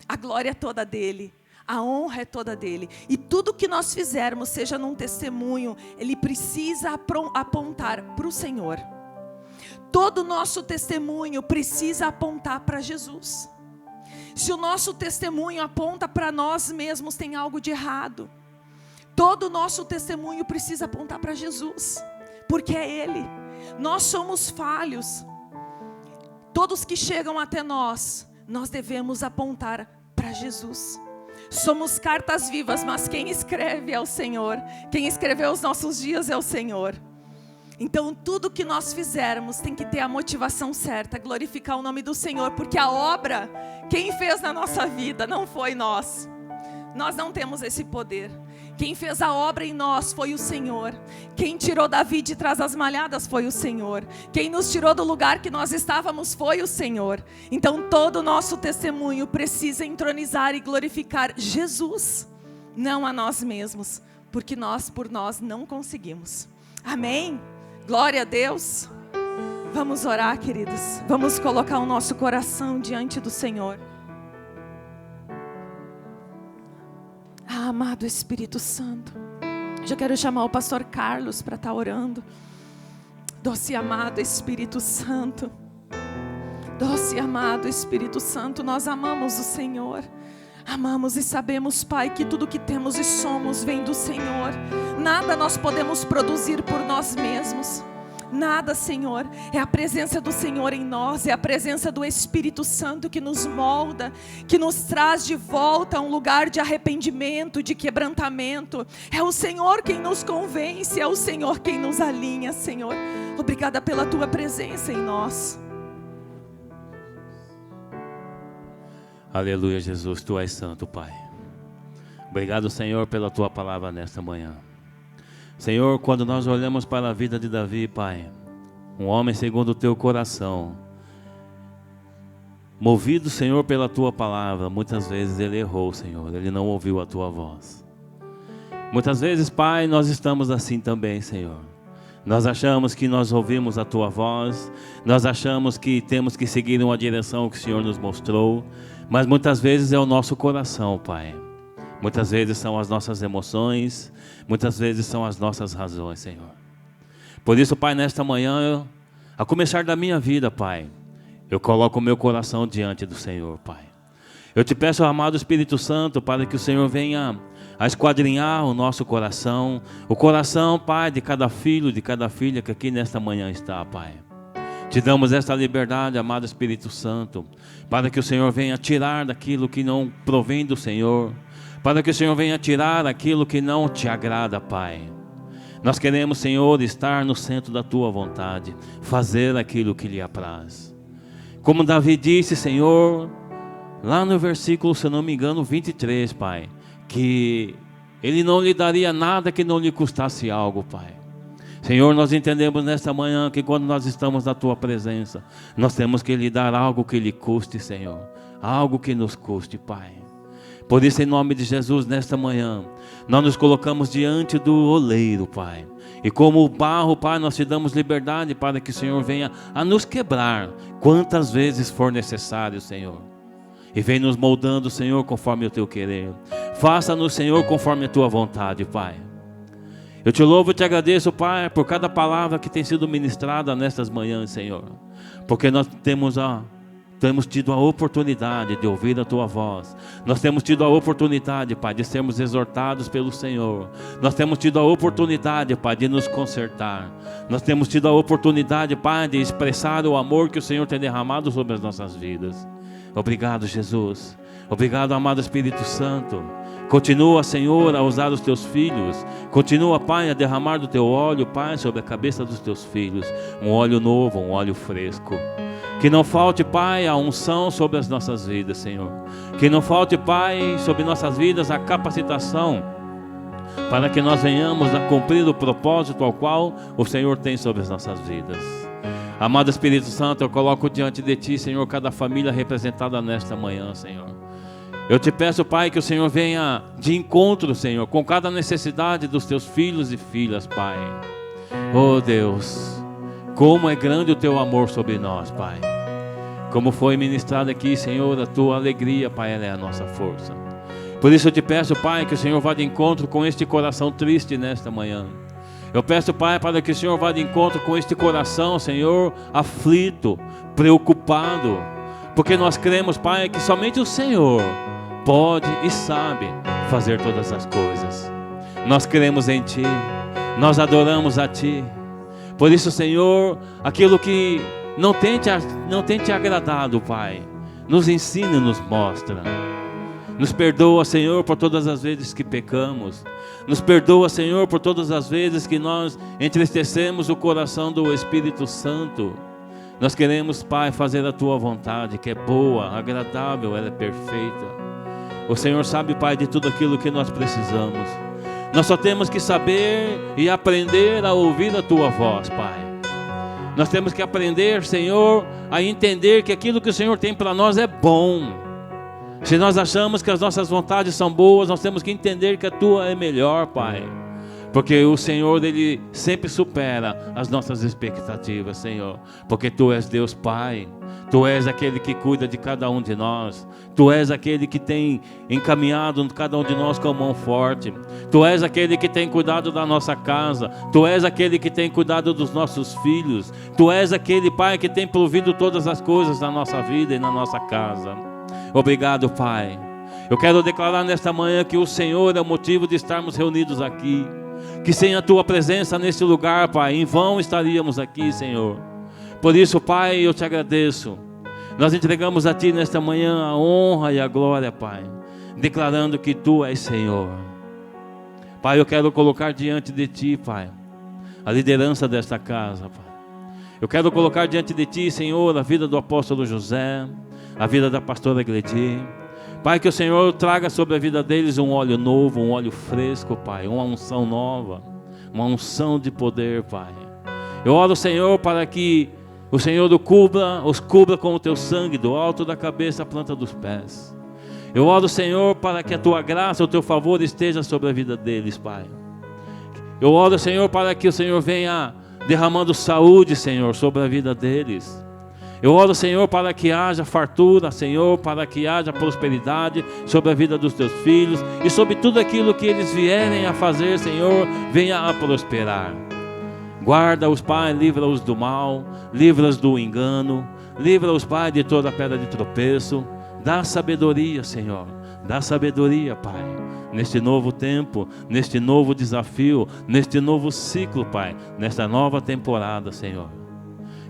A glória é toda dEle. A honra é toda dEle. E tudo que nós fizermos, seja num testemunho, ele precisa apontar para o Senhor. Todo o nosso testemunho precisa apontar para Jesus. Se o nosso testemunho aponta para nós mesmos, tem algo de errado. Todo o nosso testemunho precisa apontar para Jesus, porque é Ele. Nós somos falhos. Todos que chegam até nós devemos apontar para Jesus. Somos cartas vivas, mas quem escreve é o Senhor. Quem escreveu os nossos dias é o Senhor. Então tudo que nós fizermos tem que ter a motivação certa, glorificar o nome do Senhor, porque a obra, quem fez na nossa vida não foi nós. Nós não temos esse poder. Quem fez a obra em nós foi o Senhor. Quem tirou Davi de trás das malhadas foi o Senhor. Quem nos tirou do lugar que nós estávamos foi o Senhor. Então todo o nosso testemunho precisa entronizar e glorificar Jesus, não a nós mesmos, porque nós por nós não conseguimos. Amém? Glória a Deus. Vamos orar, queridos. Vamos colocar o nosso coração diante do Senhor. Amado Espírito Santo, já quero chamar o pastor Carlos para estar orando. Doce e amado Espírito Santo, doce e amado Espírito Santo, nós amamos o Senhor. Amamos e sabemos, Pai, que tudo que temos e somos vem do Senhor. Nada nós podemos produzir por nós mesmos. Nada, Senhor, é a presença do Senhor em nós, é a presença do Espírito Santo que nos molda, que nos traz de volta a um lugar de arrependimento, de quebrantamento. É o Senhor quem nos convence, é o Senhor quem nos alinha, Senhor. Obrigada pela Tua presença em nós. Aleluia, Jesus, Tu és santo, Pai. Obrigado, Senhor, pela Tua palavra nesta manhã. Senhor, quando nós olhamos para a vida de Davi, Pai, um homem segundo o Teu coração, movido, Senhor, pela Tua palavra, muitas vezes ele errou, Senhor, ele não ouviu a Tua voz. Muitas vezes, Pai, nós estamos assim também, Senhor. Nós achamos que nós ouvimos a Tua voz, nós achamos que temos que seguir uma direção que o Senhor nos mostrou, mas muitas vezes é o nosso coração, Pai. Muitas vezes são as nossas emoções, muitas vezes são as nossas razões, Senhor. Por isso, Pai, nesta manhã, a começar da minha vida, Pai, eu coloco o meu coração diante do Senhor, Pai. Eu te peço, amado Espírito Santo, para que o Senhor venha a esquadrinhar o nosso coração, o coração, Pai, de cada filho, de cada filha que aqui nesta manhã está, Pai. Te damos esta liberdade, amado Espírito Santo, para que o Senhor venha tirar daquilo que não provém do Senhor, para que o Senhor venha tirar aquilo que não te agrada, Pai. Nós queremos, Senhor, estar no centro da Tua vontade, fazer aquilo que lhe apraz. Como Davi disse, Senhor, lá no versículo, se eu não me engano, 23, Pai, que Ele não lhe daria nada que não lhe custasse algo, Pai. Senhor, nós entendemos nesta manhã que quando nós estamos na Tua presença, nós temos que lhe dar algo que lhe custe, Senhor. Algo que nos custe, Pai. Por isso, em nome de Jesus, nesta manhã, nós nos colocamos diante do oleiro, Pai. E como o barro, Pai, nós te damos liberdade para que o Senhor venha a nos quebrar quantas vezes for necessário, Senhor. E vem nos moldando, Senhor, conforme o Teu querer. Faça-nos, Senhor, conforme a Tua vontade, Pai. Eu te louvo e te agradeço, Pai, por cada palavra que tem sido ministrada nestas manhãs, Senhor. Porque nós temos tido a oportunidade de ouvir a Tua voz. Nós temos tido a oportunidade, Pai, de sermos exortados pelo Senhor. Nós temos tido a oportunidade, Pai, de nos consertar. Nós temos tido a oportunidade, Pai, de expressar o amor que o Senhor tem derramado sobre as nossas vidas. Obrigado, Jesus. Obrigado, amado Espírito Santo. Continua, Senhor, a usar os Teus filhos. Continua, Pai, a derramar do Teu óleo, Pai, sobre a cabeça dos Teus filhos. Um óleo novo, um óleo fresco. Que não falte, Pai, a unção sobre as nossas vidas, Senhor. Que não falte, Pai, sobre nossas vidas a capacitação para que nós venhamos a cumprir o propósito ao qual o Senhor tem sobre as nossas vidas. Amado Espírito Santo, eu coloco diante de Ti, Senhor, cada família representada nesta manhã, Senhor. Eu te peço, Pai, que o Senhor venha de encontro, Senhor, com cada necessidade dos Teus filhos e filhas, Pai. Oh Deus, como é grande o Teu amor sobre nós, Pai. Como foi ministrado aqui, Senhor, a Tua alegria, Pai, ela é a nossa força. Por isso eu te peço, Pai, que o Senhor vá de encontro com este coração triste nesta manhã. Eu peço, Pai, para que o Senhor vá de encontro com este coração, Senhor, aflito, preocupado. Porque nós cremos, Pai, que somente o Senhor pode e sabe fazer todas as coisas. Nós cremos em Ti, nós adoramos a Ti. Por isso, Senhor, aquilo que não tem te agradado, Pai, nos ensina e nos mostra. Nos perdoa, Senhor, por todas as vezes que pecamos. Nos perdoa, Senhor, por todas as vezes que nós entristecemos o coração do Espírito Santo. Nós queremos, Pai, fazer a Tua vontade, que é boa, agradável, ela é perfeita. O Senhor sabe, Pai, de tudo aquilo que nós precisamos. Nós só temos que saber e aprender a ouvir a Tua voz, Pai. Nós temos que aprender, Senhor, a entender que aquilo que o Senhor tem para nós é bom. Se nós achamos que as nossas vontades são boas, nós temos que entender que a Tua é melhor, Pai. Porque o Senhor, Ele sempre supera as nossas expectativas, Senhor. Porque Tu és Deus Pai. Tu és aquele que cuida de cada um de nós. Tu és aquele que tem encaminhado cada um de nós com a mão forte. Tu és aquele que tem cuidado da nossa casa. Tu és aquele que tem cuidado dos nossos filhos. Tu és aquele, Pai, que tem provido todas as coisas na nossa vida e na nossa casa. Obrigado, Pai. Eu quero declarar nesta manhã que o Senhor é o motivo de estarmos reunidos aqui. Que sem a Tua presença neste lugar, Pai, em vão estaríamos aqui, Senhor. Por isso, Pai, eu te agradeço. Nós entregamos a Ti nesta manhã a honra e a glória, Pai, declarando que Tu és Senhor. Pai, eu quero colocar diante de Ti, Pai, a liderança desta casa, Pai. Eu quero colocar diante de Ti, Senhor, a vida do apóstolo José, a vida da pastora Gledi. Pai, que o Senhor traga sobre a vida deles um óleo novo, um óleo fresco, Pai, uma unção nova, uma unção de poder, Pai. Eu oro, Senhor, para que o Senhor os cubra com o Teu sangue, do alto da cabeça à planta dos pés. Eu oro, Senhor, para que a Tua graça, o Teu favor esteja sobre a vida deles, Pai. Eu oro, Senhor, para que o Senhor venha derramando saúde, Senhor, sobre a vida deles. Eu oro, Senhor, para que haja fartura, Senhor, para que haja prosperidade sobre a vida dos Teus filhos e sobre tudo aquilo que eles vierem a fazer, Senhor, venha a prosperar. Guarda-os, Pai, livra-os do mal, livra-os do engano, livra-os, Pai, de toda pedra de tropeço. Dá sabedoria, Senhor, dá sabedoria, Pai, neste novo tempo, neste novo desafio, neste novo ciclo, Pai, nesta nova temporada, Senhor.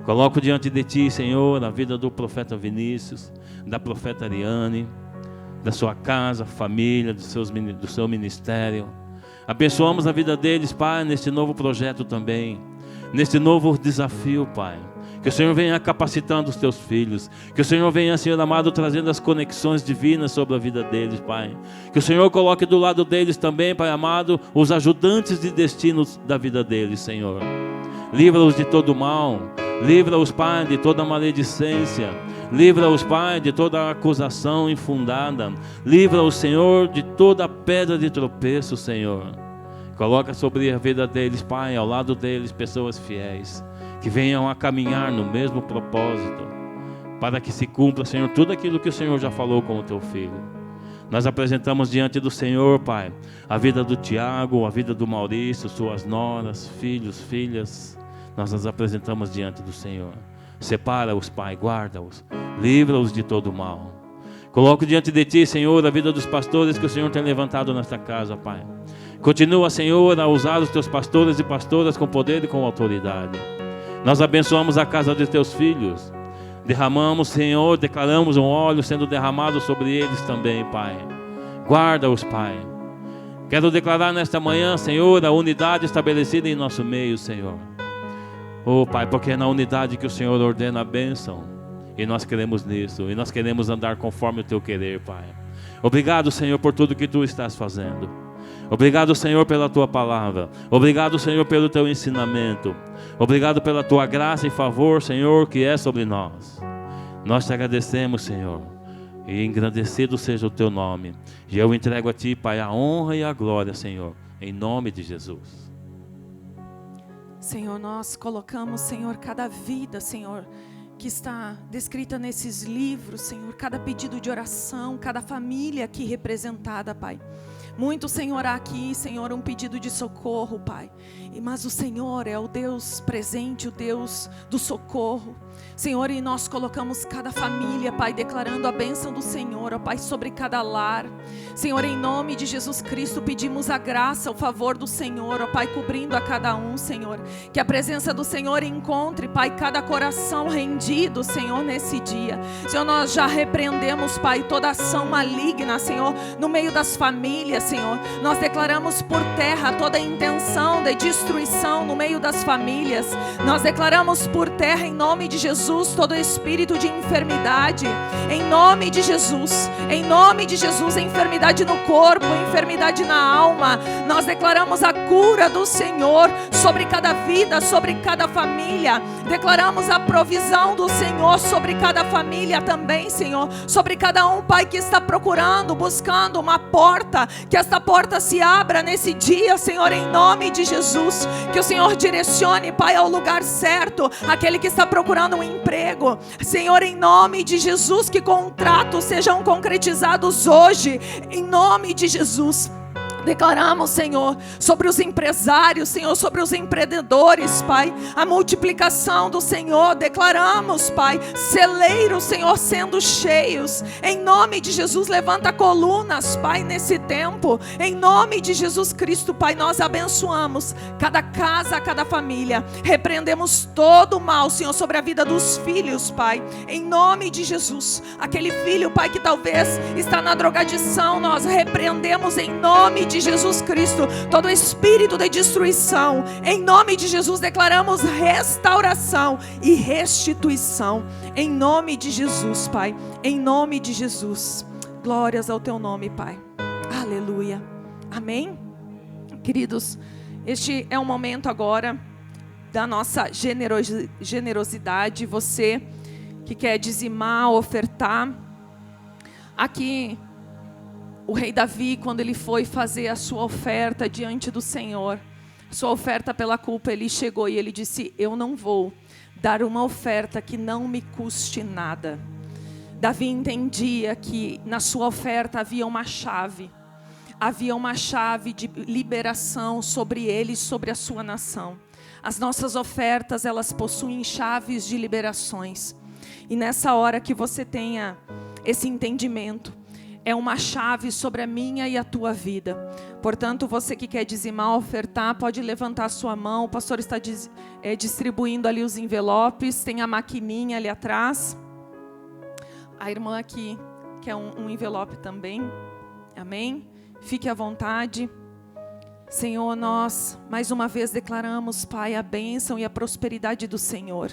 Coloco diante de Ti, Senhor, a vida do profeta Vinícius, da profeta Ariane, da sua casa, família, do seu ministério. Abençoamos a vida deles, Pai, neste novo projeto também, neste novo desafio, Pai. Que o Senhor venha capacitando os teus filhos. Que o Senhor venha, Senhor amado, trazendo as conexões divinas sobre a vida deles, Pai. Que o Senhor coloque do lado deles também, Pai amado, os ajudantes de destinos da vida deles, Senhor. Livra-os de todo mal. Livra-os, Pai, de toda maledicência. Livra-os, Pai, de toda acusação infundada. Livra-os, Senhor, de toda pedra de tropeço, Senhor. Coloca sobre a vida deles, Pai, ao lado deles, pessoas fiéis, que venham a caminhar no mesmo propósito, para que se cumpra, Senhor, tudo aquilo que o Senhor já falou com o teu filho. Nós apresentamos diante do Senhor, Pai, a vida do Tiago, a vida do Maurício, suas noras, filhos, filhas. Nós as apresentamos diante do Senhor. Separa-os, Pai, guarda-os, livra-os de todo mal. Coloco diante de Ti, Senhor, a vida dos pastores que o Senhor tem levantado nesta casa, Pai. Continua, Senhor, a usar os Teus pastores e pastoras com poder e com autoridade. Nós abençoamos a casa de Teus filhos. Derramamos, Senhor, declaramos um óleo sendo derramado sobre eles também, Pai. Guarda-os, Pai. Quero declarar nesta manhã, Senhor, a unidade estabelecida em nosso meio, Senhor. Oh, Pai, porque é na unidade que o Senhor ordena a bênção. E nós queremos nisso. E nós queremos andar conforme o Teu querer, Pai. Obrigado, Senhor, por tudo que Tu estás fazendo. Obrigado, Senhor, pela Tua palavra. Obrigado, Senhor, pelo Teu ensinamento. Obrigado pela Tua graça e favor, Senhor, que é sobre nós. Nós Te agradecemos, Senhor, e engrandecido seja o Teu nome. E eu entrego a Ti, Pai, a honra e a glória, Senhor, em nome de Jesus. Senhor, nós colocamos, Senhor, cada vida, Senhor, que está descrita nesses livros, Senhor, cada pedido de oração, cada família aqui representada, Pai. Muito, Senhor, aqui, Senhor, um pedido de socorro, Pai. Mas o Senhor é o Deus presente, o Deus do socorro. Senhor, e nós colocamos cada família, Pai, declarando a bênção do Senhor, ó Pai, sobre cada lar. Senhor, em nome de Jesus Cristo, pedimos a graça, o favor do Senhor, ó Pai, cobrindo a cada um, Senhor. Que a presença do Senhor encontre, Pai, cada coração rendido, Senhor, nesse dia. Senhor, nós já repreendemos, Pai, toda ação maligna, Senhor, no meio das famílias, Senhor. Nós declaramos por terra toda intenção de destruição no meio das famílias. Nós declaramos por terra, em nome de Jesus, todo espírito de enfermidade, em nome de Jesus, enfermidade no corpo, enfermidade na alma. Nós declaramos a cura do Senhor sobre cada vida, sobre cada família. Declaramos a provisão do Senhor sobre cada família também, Senhor, sobre cada um, Pai, que está procurando, buscando uma porta, que esta porta se abra nesse dia, Senhor, em nome de Jesus. Que o Senhor direcione, Pai, ao lugar certo, aquele que está procurando um emprego, Senhor, em nome de Jesus, que contratos sejam concretizados hoje, em nome de Jesus. Declaramos, Senhor, sobre os empresários, Senhor, sobre os empreendedores, Pai, a multiplicação do Senhor. Declaramos, Pai, celeiros, Senhor, sendo cheios. Em nome de Jesus, levanta colunas, Pai, nesse tempo. Em nome de Jesus Cristo, Pai, nós abençoamos cada casa, cada família. Repreendemos todo o mal, Senhor, sobre a vida dos filhos, Pai. Em nome de Jesus, aquele filho, Pai, que talvez está na drogadição, nós repreendemos em nome de Jesus Cristo todo espírito de destruição. Em nome de Jesus declaramos restauração e restituição. Em nome de Jesus, Pai. Em nome de Jesus. Glórias ao Teu nome, Pai. Aleluia. Amém? Queridos, este é o momento agora da nossa generosidade. Você que quer dizimar, ofertar. Aqui o rei Davi, quando ele foi fazer a sua oferta diante do Senhor, sua oferta pela culpa, ele chegou e ele disse: eu não vou dar uma oferta que não me custe nada. Davi entendia que na sua oferta havia uma chave de liberação sobre ele e sobre a sua nação. As nossas ofertas, elas possuem chaves de liberações. E nessa hora que você tenha esse entendimento, é uma chave sobre a minha e a tua vida. Portanto, você que quer dizimar, ofertar, pode levantar a sua mão. O pastor está distribuindo ali os envelopes. Tem a maquininha ali atrás. A irmã aqui quer um envelope também. Amém? Fique à vontade. Senhor, nós mais uma vez declaramos, Pai, a bênção e a prosperidade do Senhor.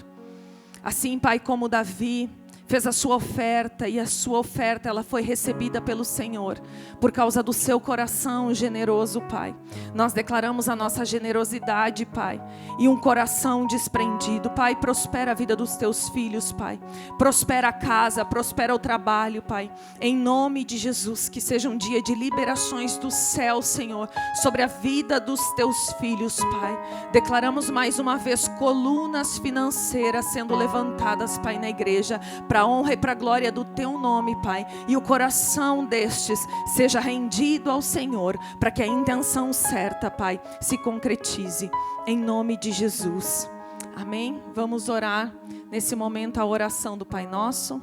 Assim, Pai, como Davi fez a sua oferta, e a sua oferta ela foi recebida pelo Senhor, por causa do seu coração generoso, Pai. Nós declaramos a nossa generosidade, Pai, e um coração desprendido. Pai, prospera a vida dos teus filhos, Pai. Prospera a casa, prospera o trabalho, Pai. Em nome de Jesus, que seja um dia de liberações do céu, Senhor, sobre a vida dos teus filhos, Pai. Declaramos mais uma vez colunas financeiras sendo levantadas, Pai, na igreja, para a honra e para a glória do teu nome, Pai. E o coração destes seja rendido ao Senhor, para que a intenção certa, Pai, se concretize. Em nome de Jesus. Amém? Vamos orar nesse momento a oração do Pai Nosso.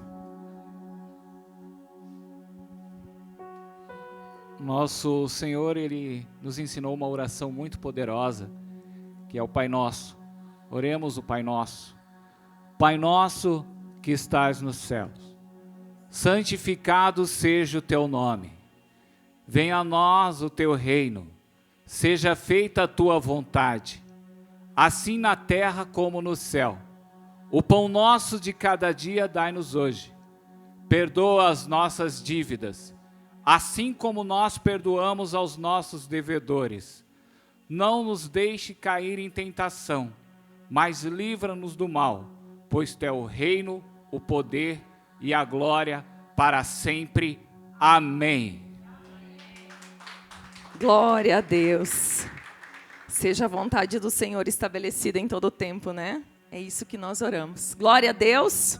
Nosso Senhor, Ele nos ensinou uma oração muito poderosa, que é o Pai Nosso. Oremos o Pai Nosso. Pai Nosso que estás nos céus, santificado seja o teu nome. Venha a nós o teu reino. Seja feita a tua vontade, assim na terra como no céu. O pão nosso de cada dia dai-nos hoje. Perdoa as nossas dívidas, assim como nós perdoamos aos nossos devedores. Não nos deixe cair em tentação, mas livra-nos do mal, pois teu o reino, o poder e a glória para sempre. Amém. Glória a Deus. Seja a vontade do Senhor estabelecida em todo o tempo, né? É isso que nós oramos. Glória a Deus.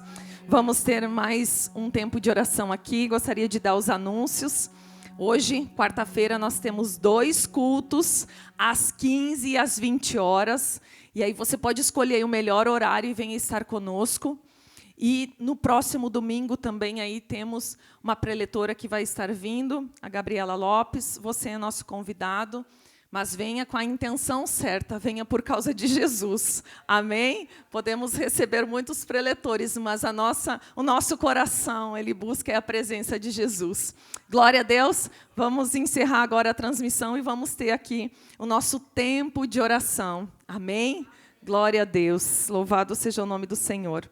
Vamos ter mais um tempo de oração aqui. Gostaria de dar os anúncios. Hoje, quarta-feira, nós temos 2 cultos, às 15 e às 20 horas. E aí você pode escolher o melhor horário e venha estar conosco. E no próximo domingo também aí temos uma preletora que vai estar vindo, a Gabriela Lopes. Você é nosso convidado, mas venha com a intenção certa, venha por causa de Jesus. Amém? Podemos receber muitos preletores, mas o nosso coração, ele busca a presença de Jesus. Glória a Deus. Vamos encerrar agora a transmissão e vamos ter aqui o nosso tempo de oração. Amém? Glória a Deus. Louvado seja o nome do Senhor.